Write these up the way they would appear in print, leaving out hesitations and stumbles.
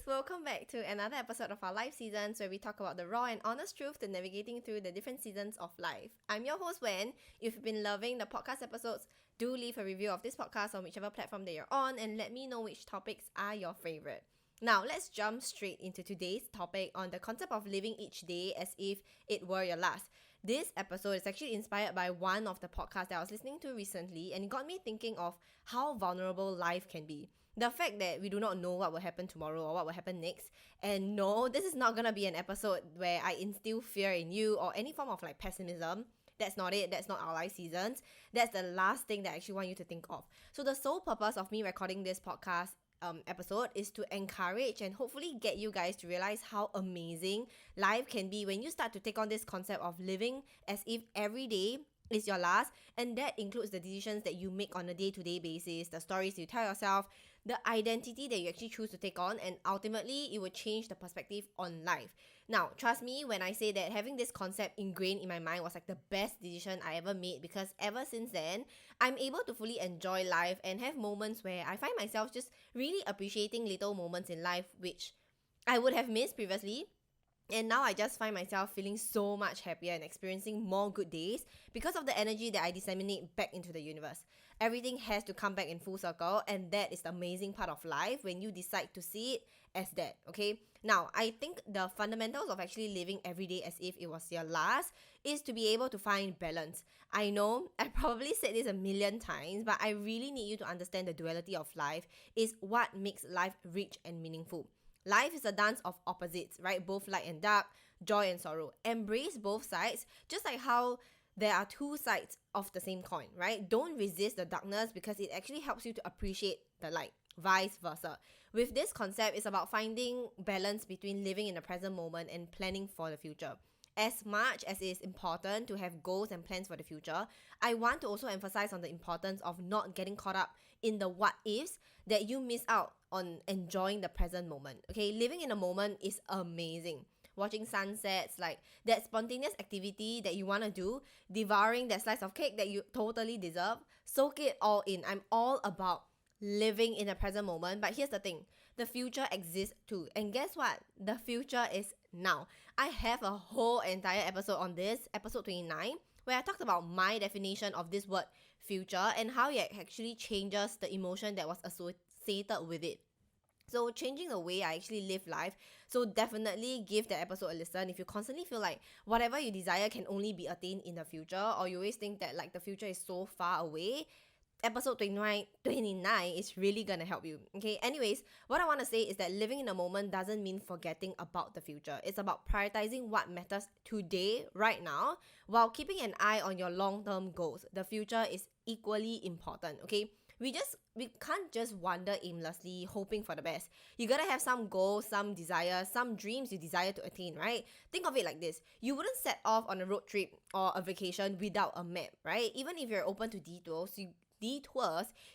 welcome back to another episode of our life seasons where we talk about the raw and honest truth to navigating through the different seasons of life. I'm your host Wen. If you've been loving the podcast episodes, do leave a review of this podcast on whichever platform that you're on and let me know which topics are your favorite. Now, let's jump straight into today's topic on the concept of living each day as if it were your last. This episode is actually inspired by one of the podcasts that I was listening to recently, and it got me thinking of how vulnerable life can be. The fact that we do not know what will happen tomorrow or what will happen next. And no, this is not going to be an episode where I instill fear in you or any form of pessimism. That's not it. That's not our life seasons. That's the last thing that I actually want you to think of. So the sole purpose of me recording this podcast episode is to encourage and hopefully get you guys to realize how amazing life can be when you start to take on this concept of living as if every day is your last, and that includes the decisions that you make on a day-to-day basis, the stories you tell yourself, the identity that you actually choose to take on, and ultimately it will change the perspective on life. Now, trust me when I say that having this concept ingrained in my mind was the best decision I ever made, because ever since then, I'm able to fully enjoy life and have moments where I find myself just really appreciating little moments in life which I would have missed previously. And now I just find myself feeling so much happier and experiencing more good days because of the energy that I disseminate back into the universe. Everything has to come back in full circle, and that is the amazing part of life when you decide to see it as that, okay? Now, I think the fundamentals of actually living every day as if it was your last is to be able to find balance. I know I probably said this a million times, but I really need you to understand the duality of life is what makes life rich and meaningful. Life is a dance of opposites, right? Both light and dark, joy and sorrow. Embrace both sides, just like how there are two sides of the same coin, right? Don't resist the darkness because it actually helps you to appreciate the light. Vice versa. With this concept, it's about finding balance between living in the present moment and planning for the future. As much as it is important to have goals and plans for the future, I want to also emphasize on the importance of not getting caught up in the what ifs that you miss out on enjoying the present moment. Okay, living in a moment is amazing. Watching sunsets, like that spontaneous activity that you want to do, devouring that slice of cake that you totally deserve, soak it all in. I'm all about living in the present moment. But here's the thing, the future exists too, and guess what, the future is now. I have a whole entire episode on this, episode 29, where I talked about my definition of this word future and how it actually changes the emotion that was associated with it. So changing the way I actually live life. So definitely give that episode a listen if you constantly feel like whatever you desire can only be attained in the future, or you always think that the future is so far away. Episode 29 is really gonna help you. Okay, anyways, what I want to say is that living in a moment doesn't mean forgetting about the future. It's about prioritizing what matters today, right now, while keeping an eye on your long-term goals. The future is equally important, okay? We can't just wander aimlessly hoping for the best. You gotta have some goals, some desires, some dreams you desire to attain, right? Think of it like this. You wouldn't set off on a road trip or a vacation without a map, right? Even if you're open to detours,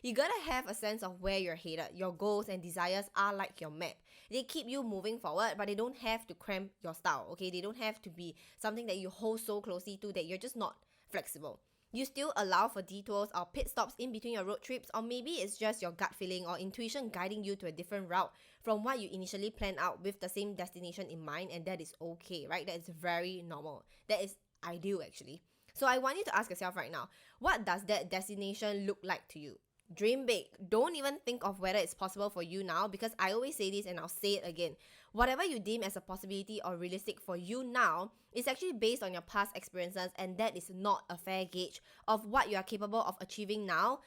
you gotta have a sense of where you're headed. Your goals and desires are like your map. They keep you moving forward, but they don't have to cramp your style, okay? They don't have to be something that you hold so closely to that you're just not flexible. You still allow for detours or pit stops in between your road trips, or maybe it's just your gut feeling or intuition guiding you to a different route from what you initially planned out with the same destination in mind, and that is okay, right? That is very normal. That is ideal, actually. So I want you to ask yourself right now, what does that destination look like to you? Dream big. Don't even think of whether it's possible for you now, because I always say this and I'll say it again. Whatever you deem as a possibility or realistic for you now is actually based on your past experiences, and that is not a fair gauge of what you are capable of achieving now.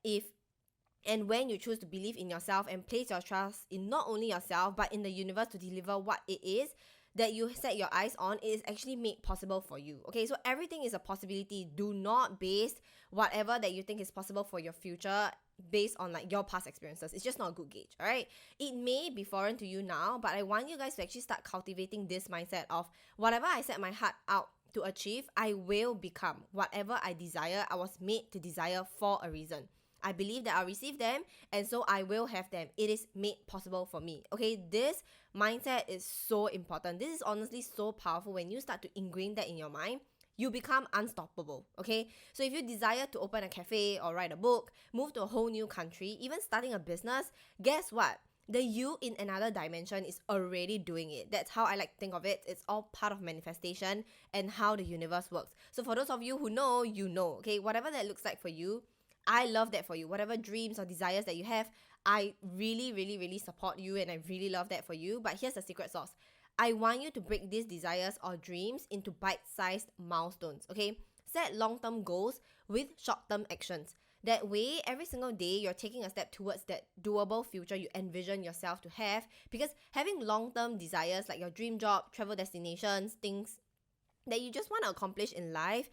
If and when you choose to believe in yourself and place your trust in not only yourself but in the universe to deliver what it is that you set your eyes on, it is actually made possible for you. Okay, so everything is a possibility. Do not base whatever that you think is possible for your future based on your past experiences. It's just not a good gauge, all right? It may be foreign to you now, but I want you guys to actually start cultivating this mindset of whatever I set my heart out to achieve, I will become. Whatever I desire, I was made to desire for a reason. I believe that I'll receive them, and so I will have them. It is made possible for me. Okay, this mindset is so important. This is honestly so powerful. When you start to ingrain that in your mind, you become unstoppable. Okay, so if you desire to open a cafe or write a book, move to a whole new country, even starting a business, guess what? the you in another dimension is already doing it. That's how I like to think of it. It's all part of manifestation and how the universe works. So for those of you who know, you know, okay, whatever that looks like for you, I love that for you. Whatever dreams or desires that you have, I really, really, really support you and I really love that for you. But here's the secret sauce. I want you to break these desires or dreams into bite-sized milestones, okay? Set long-term goals with short-term actions. That way, every single day, you're taking a step towards that doable future you envision yourself to have. Because having long-term desires like your dream job, travel destinations, things that you just want to accomplish in life,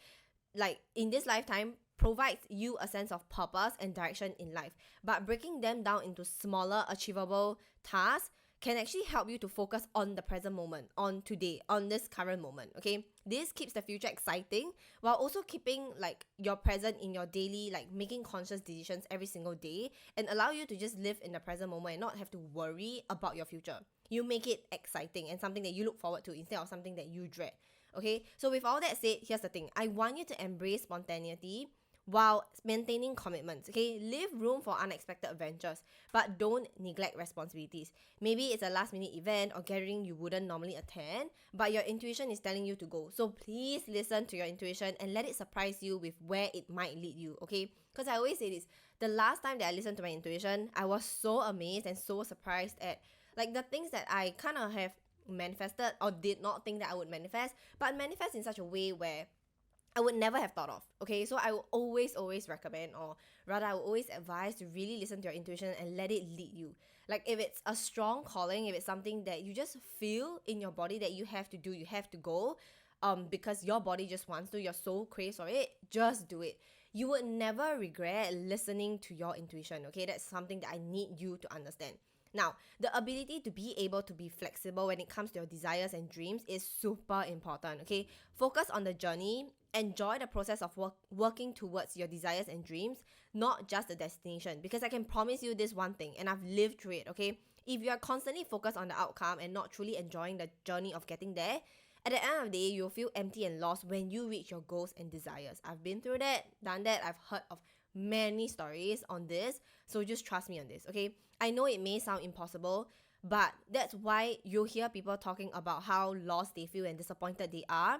like in this lifetime, provides you a sense of purpose and direction in life. But breaking them down into smaller, achievable tasks can actually help you to focus on the present moment, on today, on this current moment, okay? This keeps the future exciting while also keeping like your present in your daily, like making conscious decisions every single day, and allow you to just live in the present moment and not have to worry about your future. You make it exciting and something that you look forward to instead of something that you dread, okay? So with all that said, here's the thing. I want you to embrace spontaneity while maintaining commitments, okay? Leave room for unexpected adventures, but don't neglect responsibilities. Maybe it's a last minute event or gathering you wouldn't normally attend, but your intuition is telling you to go. So please listen to your intuition and let it surprise you with where it might lead you, okay? Because I always say this, the last time that I listened to my intuition, I was so amazed and so surprised at like the things that I kind of have manifested or did not think that I would manifest, but manifest in such a way where I would never have thought of, okay? So I will always recommend, or rather I will always advise to really listen to your intuition and let it lead you. Like if it's a strong calling, if it's something that you just feel in your body that you have to do, you have to go, because your body just wants to, your soul craves for it, just do it. You would never regret listening to your intuition, okay? That's something that I need you to understand. Now, the ability to be able to be flexible when it comes to your desires and dreams is super important, okay? Focus on the journey, enjoy the process of working towards your desires and dreams, not just the destination. Because I can promise you this one thing, and I've lived through it, okay? If you are constantly focused on the outcome and not truly enjoying the journey of getting there, at the end of the day, you'll feel empty and lost when you reach your goals and desires. I've been through that, done that, I've heard of many stories on this, so just trust me on this, okay? I know it may sound impossible, but that's why you'll hear people talking about how lost they feel and disappointed they are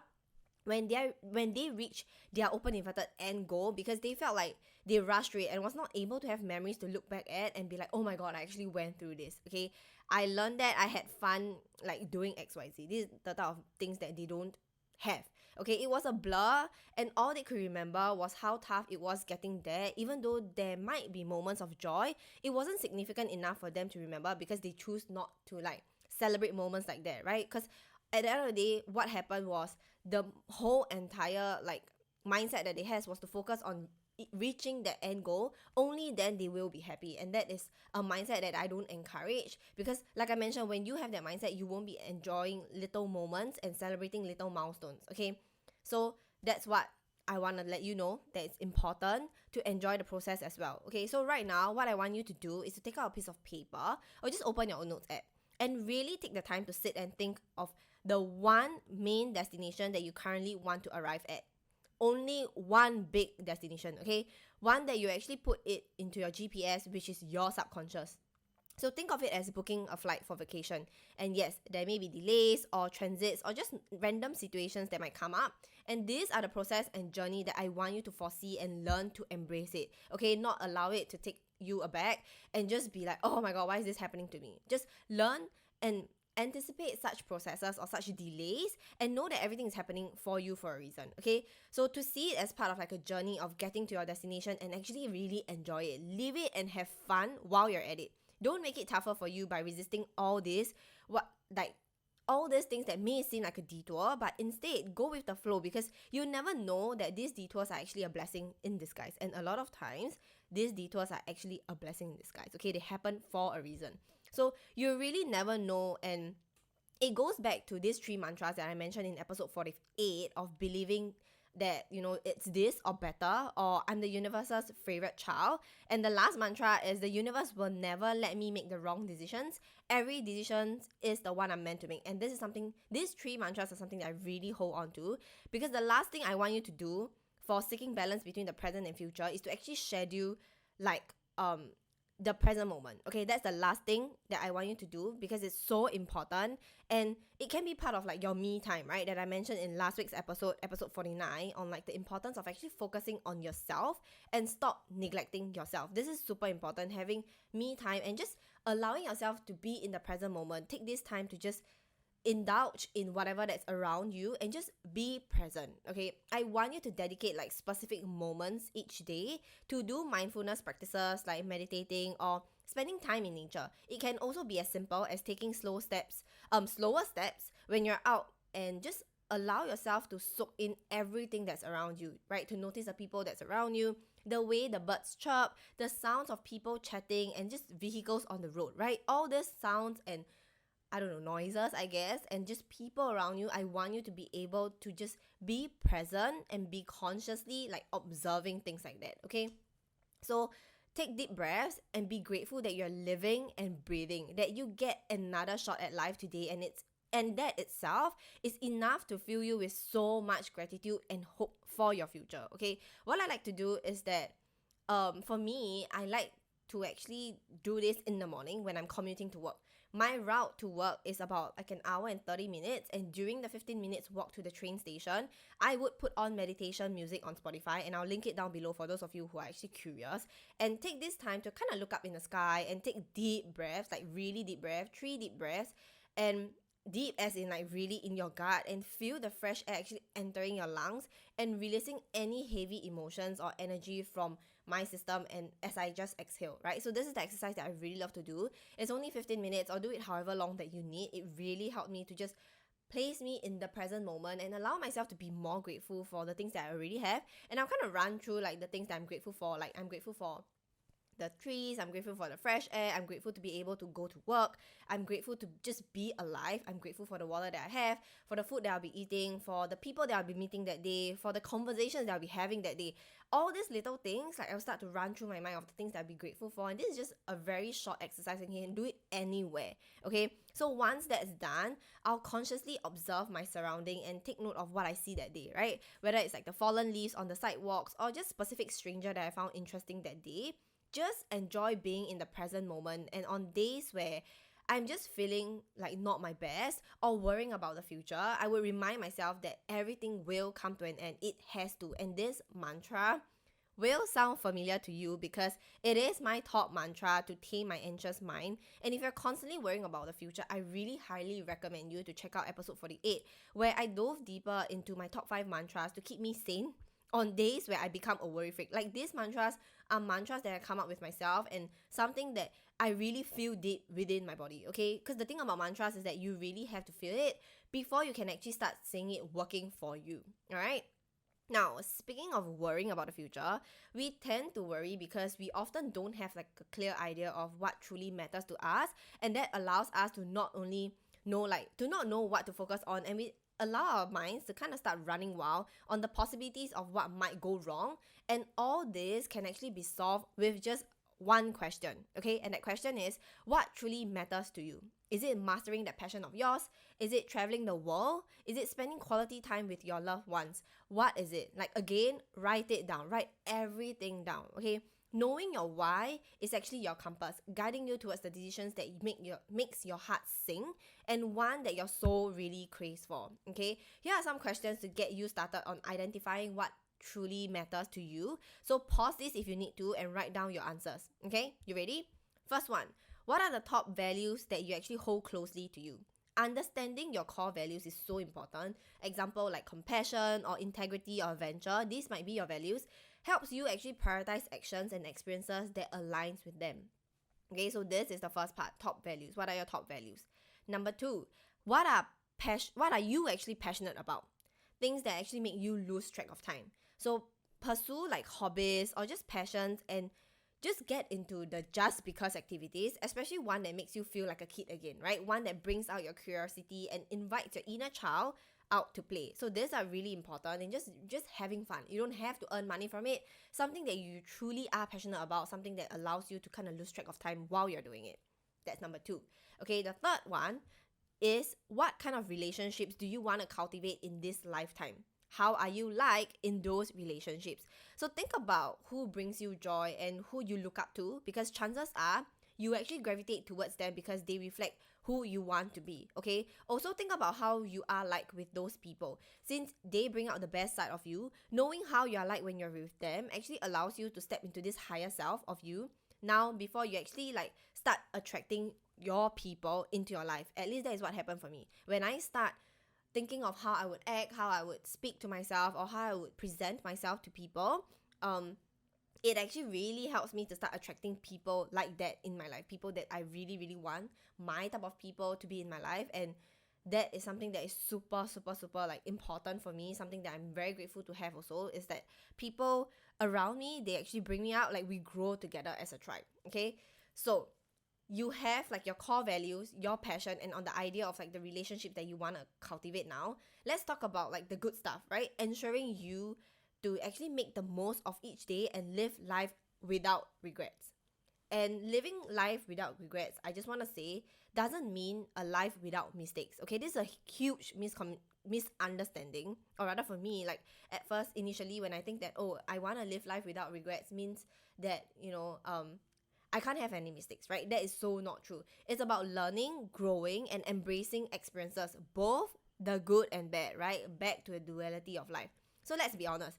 when they reach their open inverted end goal, because they felt like they rushed through it and was not able to have memories to look back at and be like, oh my god, I actually went through this, okay? I learned that, I had fun like doing XYZ. This is the type of things that they don't have, okay? It was a blur, and all they could remember was how tough it was getting there. Even though there might be moments of joy, it wasn't significant enough for them to remember because they choose not to like celebrate moments like that, right? Because at the end of the day, what happened was the whole entire like mindset that they has was to focus on reaching the end goal. Only then they will be happy, and that is a mindset that I don't encourage, because like I mentioned, when you have that mindset, you won't be enjoying little moments and celebrating little milestones, okay? So that's what I want to let you know, that it's important to enjoy the process as well, okay? So right now, what I want you to do is to take out a piece of paper or just open your own notes app and really take the time to sit and think of the one main destination that you currently want to arrive at. Only one big destination, okay? One that you actually put it into your GPS, which is your subconscious. So think of it as booking a flight for vacation. And yes, there may be delays or transits or just random situations that might come up. And these are the process and journey that I want you to foresee and learn to embrace it, okay? Not allow it to take you aback and just be like, oh my god, why is this happening to me? Just learn and anticipate such processes or such delays and know that everything is happening for you for a reason, okay? So to see it as part of like a journey of getting to your destination and actually really enjoy it, live it and have fun while you're at it. Don't make it tougher for you by resisting all these things that may seem like a detour, but instead go with the flow, because you never know that these detours are actually a blessing in disguise. And a lot of times these detours are actually a blessing in disguise, okay? They happen for a reason. So you really never know, and it goes back to these 3 mantras that I mentioned in episode 48 of believing that, you know, it's this or better, or I'm the universe's favorite child. And the last mantra is the universe will never let me make the wrong decisions. Every decision is the one I'm meant to make. And these 3 mantras are something that I really hold on to, because the last thing I want you to do for seeking balance between the present and future is to actually schedule like the present moment. Okay, that's the last thing that I want you to do because it's so important, and it can be part of like your me time, right? That I mentioned in last week's episode 49, on like the importance of actually focusing on yourself and stop neglecting yourself. This is super important, having me time and just allowing yourself to be in the present moment. Take this time to just indulge in whatever that's around you and just be present. Okay, I want you to dedicate like specific moments each day to do mindfulness practices like meditating or spending time in nature. It can also be as simple as taking slower steps when you're out, and just allow yourself to soak in everything that's around you, right? To notice the people that's around you, the way the birds chirp, the sounds of people chatting, and just vehicles on the road, right? All these sounds and noises, I guess, and just people around you. I want you to be able to just be present and be consciously like observing things like that, okay? So take deep breaths and be grateful that you're living and breathing, that you get another shot at life today, and that itself is enough to fill you with so much gratitude and hope for your future, okay? What I like to do is that for me, I like to actually do this in the morning when I'm commuting to work. My route to work is about like an hour and 30 minutes, and during the 15 minutes walk to the train station, I would put on meditation music on Spotify, and I'll link it down below for those of you who are actually curious, and take this time to kind of look up in the sky and take deep breaths, like really deep breaths, 3 deep breaths, and deep as in like really in your gut, and feel the fresh air actually entering your lungs and releasing any heavy emotions or energy from my system, and as I just exhale, right? So this is the exercise that I really love to do. It's only 15 minutes, or do it however long that you need. It really helped me to just place me in the present moment and allow myself to be more grateful for the things that I already have. And I'll kind of run through like the things that I'm grateful for. Like, I'm grateful for the trees, I'm grateful for the fresh air, I'm grateful to be able to go to work, I'm grateful to just be alive, I'm grateful for the water that I have, for the food that I'll be eating, for the people that I'll be meeting that day, for the conversations that I'll be having that day. All these little things, like I'll start to run through my mind of the things that I'll be grateful for, and this is just a very short exercise and you can do it anywhere, okay? So once that's done, I'll consciously observe my surrounding and take note of what I see that day, right? Whether it's like the fallen leaves on the sidewalks or just specific stranger that I found interesting that day. Just enjoy being in the present moment, and on days where I'm just feeling like not my best or worrying about the future, I will remind myself that everything will come to an end. It has to. And this mantra will sound familiar to you because it is my top mantra to tame my anxious mind. And if you're constantly worrying about the future, I really highly recommend you to check out episode 48, where I dove deeper into my top 5 mantras to keep me sane on days where I become a worry freak. Like, these mantras are mantras that I come up with myself and something that I really feel deep within my body, okay? Because the thing about mantras is that you really have to feel it before you can actually start seeing it working for you, alright? Now, speaking of worrying about the future, we tend to worry because we often don't have like a clear idea of what truly matters to us, and that allows us to not know what to focus on, and we allow our minds to kind of start running wild on the possibilities of what might go wrong. And all this can actually be solved with just one question, okay? And that question is, what truly matters to you? Is it mastering that passion of yours? Is it traveling the world? Is it spending quality time with your loved ones? What is it? Like, again, write it down. Write everything down, okay? Knowing your why is actually your compass, guiding you towards the decisions that makes your heart sing, and one that your soul really craves for, okay? Here are some questions to get you started on identifying what truly matters to you. So pause this if you need to and write down your answers, okay? You ready? First one, what are the top values that you actually hold closely to you? Understanding your core values is so important. Example like compassion or integrity or venture, these might be your values. Helps you actually prioritize actions and experiences that aligns with them. Okay, so this is the first part, top values. What are your top values? Number 2, what are you actually passionate about? Things that actually make you lose track of time. So pursue like hobbies or just passions, and just get into the just because activities, especially one that makes you feel like a kid again, right? One that brings out your curiosity and invites your inner child out to play. So these are really important, and just having fun. You don't have to earn money from it. Something that you truly are passionate about, something that allows you to kind of lose track of time while you're doing it. That's number 2. Okay, the third one is, what kind of relationships do you want to cultivate in this lifetime? how are you like in those relationships. So think about who brings you joy and who you look up to, because chances are you actually gravitate towards them because they reflect who you want to be, okay? Also think about how you are like with those people. Since they bring out the best side of you, knowing how you are like when you're with them actually allows you to step into this higher self of you now before you actually like start attracting your people into your life. At least that is what happened for me. When I start thinking of how I would act, how I would speak to myself, or how I would present myself to people, it actually really helps me to start attracting people like that in my life, people that I really, really want my type of people to be in my life. And that is something that is super, super, super like important for me. Something that I'm very grateful to have also is that people around me, they actually bring me out, like we grow together as a tribe, okay? So you have like your core values, your passion, and on the idea of like the relationship that you want to cultivate now. Let's talk about like the good stuff, right? Ensuring you to actually make the most of each day and live life without regrets. And living life without regrets, I just want to say, doesn't mean a life without mistakes. Okay, this is a huge misunderstanding, or rather for me, like at first, initially, when I think that, oh, I want to live life without regrets means that, I can't have any mistakes, right? That is so not true. It's about learning, growing, and embracing experiences, both the good and bad, right? Back to the duality of life. So let's be honest,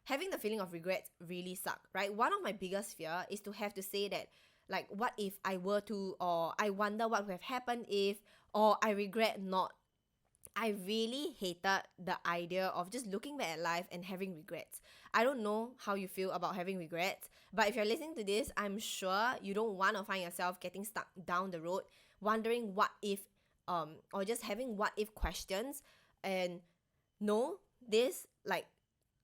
having the feeling of regrets really suck, right? One of my biggest fear is to have to say that, like, what if I were to, or I wonder what would have happened if, or I regret not. I really hated the idea of just looking back at life and having regrets. I don't know how you feel about having regrets, but if you're listening to this, I'm sure you don't want to find yourself getting stuck down the road, wondering what if, or just having what if questions. And no, this, like,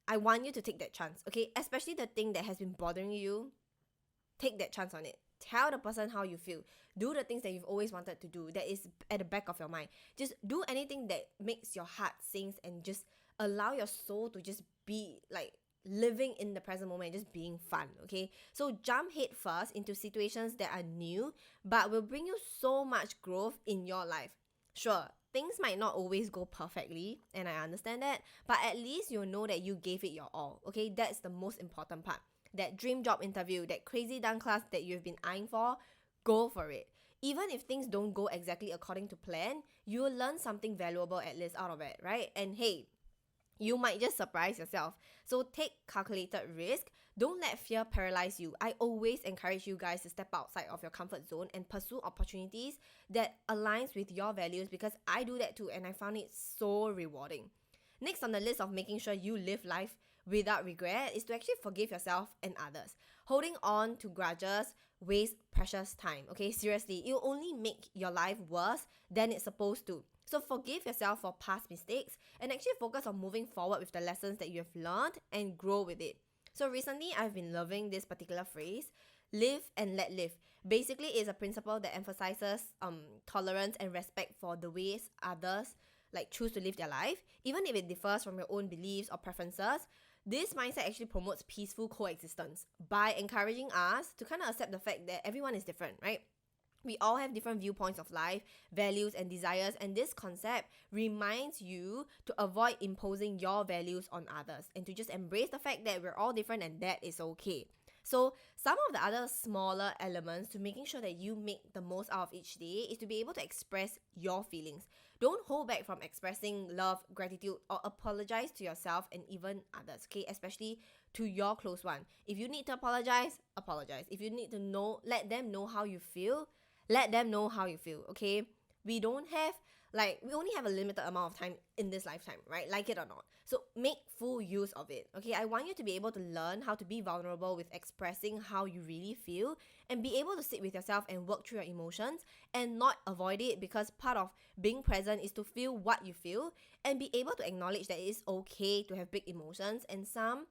I want you to take that chance, okay? Especially the thing that has been bothering you, take that chance on it. Tell the person how you feel. Do the things that you've always wanted to do, that is at the back of your mind. Just do anything that makes your heart sing, and just allow your soul to just be like living in the present moment, just being fun, okay? So jump head first into situations that are new but will bring you so much growth in your life. Sure, things might not always go perfectly, and I understand that, but at least you'll know that you gave it your all, okay? That's the most important part. That dream job interview, that crazy dance class that you've been eyeing for, go for it. Even if things don't go exactly according to plan, you'll learn something valuable at least out of it, right? And hey, you might just surprise yourself. So take calculated risk. Don't let fear paralyze you. I always encourage you guys to step outside of your comfort zone and pursue opportunities that aligns with your values, because I do that too and I found it so rewarding. Next on the list of making sure you live life without regret is to actually forgive yourself and others. Holding on to grudges wastes precious time, okay? Seriously, it'll only make your life worse than it's supposed to. So forgive yourself for past mistakes and actually focus on moving forward with the lessons that you have learned and grow with it. So recently, I've been loving this particular phrase, live and let live. Basically, it's a principle that emphasizes tolerance and respect for the ways others like choose to live their life, even if it differs from your own beliefs or preferences. This mindset actually promotes peaceful coexistence by encouraging us to kind of accept the fact that everyone is different, right? We all have different viewpoints of life, values, and desires, and this concept reminds you to avoid imposing your values on others and to just embrace the fact that we're all different and that is okay. So some of the other smaller elements to making sure that you make the most out of each day is to be able to express your feelings. Don't hold back from expressing love, gratitude, or apologize to yourself and even others, okay? Especially to your close one. If you need to apologize, apologize. If you need to know, let them know how you feel, let them know how you feel, okay? We only have a limited amount of time in this lifetime, right? Like it or not. So make full use of it, okay? I want you to be able to learn how to be vulnerable with expressing how you really feel and be able to sit with yourself and work through your emotions and not avoid it, because part of being present is to feel what you feel and be able to acknowledge that it is okay to have big emotions, and some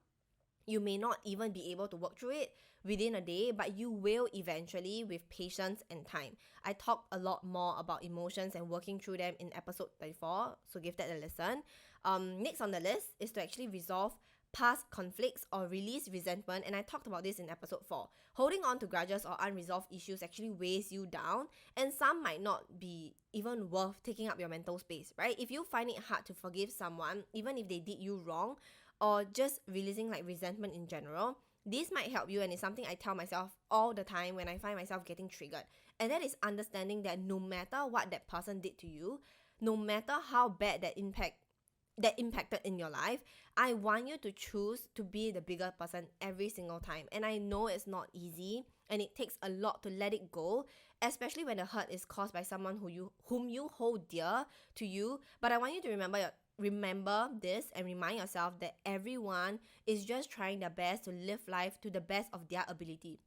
you may not even be able to work through it within a day, but you will eventually with patience and time. I talk a lot more about emotions and working through them in episode 34, so give that a listen. Next on the list is to actually resolve past conflicts or release resentment, and I talked about this in episode 4. Holding on to grudges or unresolved issues actually weighs you down, and some might not be even worth taking up your mental space, right? If you find it hard to forgive someone, even if they did you wrong, or just releasing like resentment in general, this might help you, and it's something I tell myself all the time when I find myself getting triggered. And that is understanding that no matter what that person did to you, no matter how bad that impacted in your life, I want you to choose to be the bigger person every single time. And I know it's not easy, and it takes a lot to let it go, especially when the hurt is caused by someone whom you hold dear to you. But I want you to remember this and remind yourself that everyone is just trying their best to live life to the best of their ability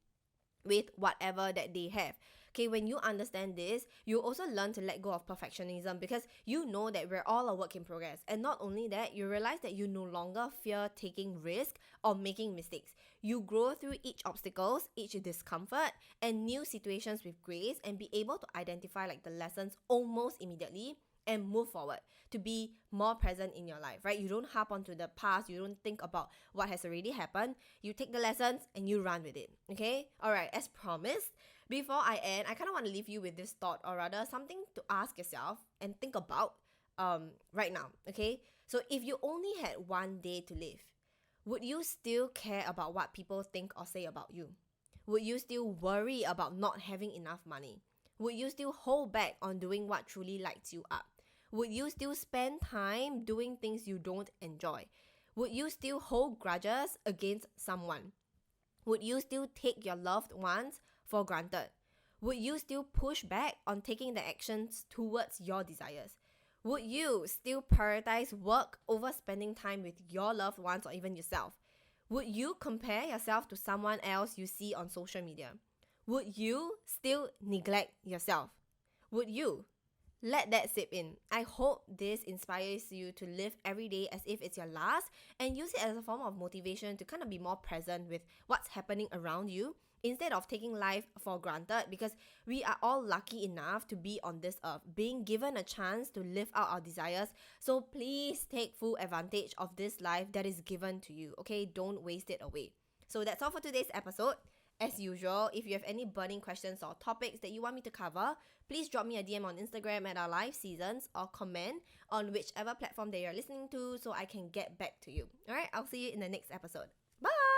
with whatever that they have. Okay, when you understand this, you also learn to let go of perfectionism, because you know that we're all a work in progress. And not only that, you realize that you no longer fear taking risk or making mistakes. You grow through each obstacles, each discomfort, and new situations with grace, and be able to identify like the lessons almost immediately and move forward to be more present in your life, right? You don't harp onto the past. You don't think about what has already happened. You take the lessons and you run with it, okay? All right, as promised, before I end, I kind of want to leave you with this thought, or rather something to ask yourself and think about right now, okay? So if you only had one day to live, would you still care about what people think or say about you? Would you still worry about not having enough money? Would you still hold back on doing what truly lights you up? Would you still spend time doing things you don't enjoy? Would you still hold grudges against someone? Would you still take your loved ones for granted? Would you still push back on taking the actions towards your desires? Would you still prioritize work over spending time with your loved ones or even yourself? Would you compare yourself to someone else you see on social media? Would you still neglect yourself? Would you? Let that sip in. I hope this inspires you to live every day as if it's your last, and use it as a form of motivation to kind of be more present with what's happening around you, instead of taking life for granted, because we are all lucky enough to be on this earth, being given a chance to live out our desires. So please take full advantage of this life that is given to you, okay? Don't waste it away. So that's all for today's episode. As usual, if you have any burning questions or topics that you want me to cover, please drop me a DM on Instagram at Our Life Seasons, or comment on whichever platform that you're listening to so I can get back to you. Alright, I'll see you in the next episode. Bye!